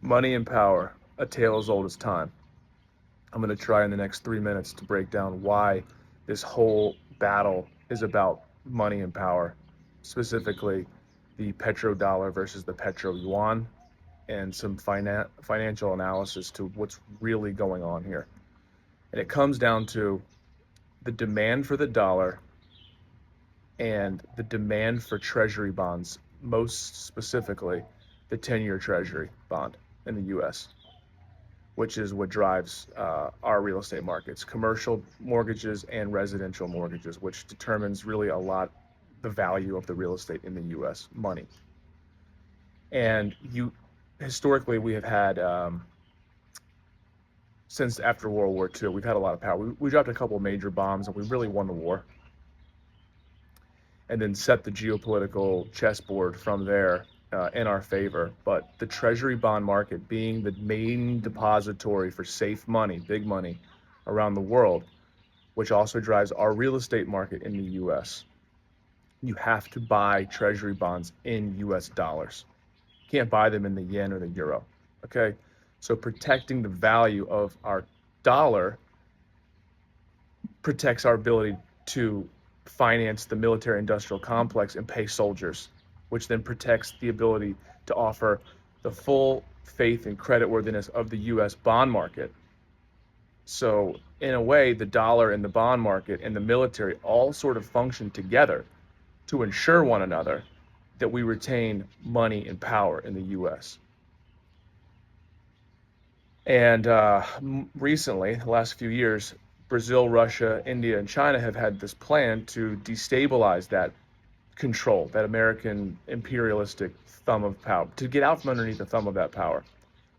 Money and power, a tale as old as time. I'm going to try in the next 3 minutes to break down why this whole battle is about money and power, specifically the petrodollar versus the petro yuan, and some financial analysis to what's really going on here. And it comes down to the demand for the dollar and the demand for treasury bonds, most specifically the 10-year treasury bond in the US, which is what drives our real estate markets, commercial mortgages and residential mortgages, which determines really a lot the value of the real estate in the US, money. And historically, we have had, since after World War II, we've had a lot of power. We dropped a couple of major bombs and we really won the war, and then set the geopolitical chessboard from there in our favor. But the treasury bond market being the main depository for safe money, big money around the world, which also drives our real estate market in the US. You have to buy treasury bonds in US dollars. You can't buy them in the yen or the euro. Okay? So protecting the value of our dollar protects our ability to finance the military industrial complex and pay soldiers, which then protects the ability to offer the full faith and creditworthiness of the US bond market. So, in a way, the dollar and the bond market and the military all sort of function together to ensure one another that we retain money and power in the US. And recently, the last few years, Brazil, Russia, India, and China have had this plan to destabilize that control, that American imperialistic thumb of power, to get out from underneath the thumb of that power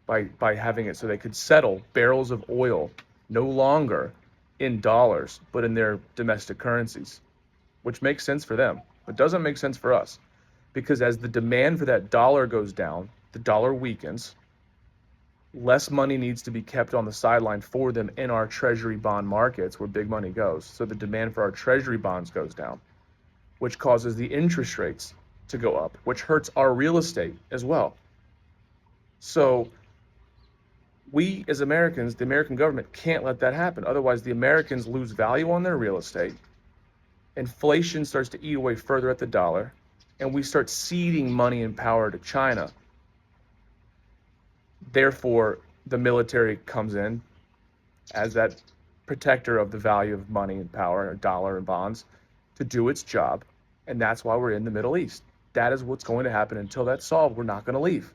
by having it so they could settle barrels of oil no longer in dollars, but in their domestic currencies, which makes sense for them, but doesn't make sense for us. Because as the demand for that dollar goes down, the dollar weakens, less money needs to be kept on the sideline for them in our treasury bond markets where big money goes. So the demand for our treasury bonds goes down, which causes the interest rates to go up, which hurts our real estate as well. So we as Americans, the American government can't let that happen. Otherwise, the Americans lose value on their real estate. Inflation starts to eat away further at the dollar, and we start ceding money and power to China. Therefore, the military comes in as that protector of the value of money and power, dollar and bonds, to do its job. And that's why we're in the Middle East. That is what's going to happen. Until that's solved, we're not going to leave.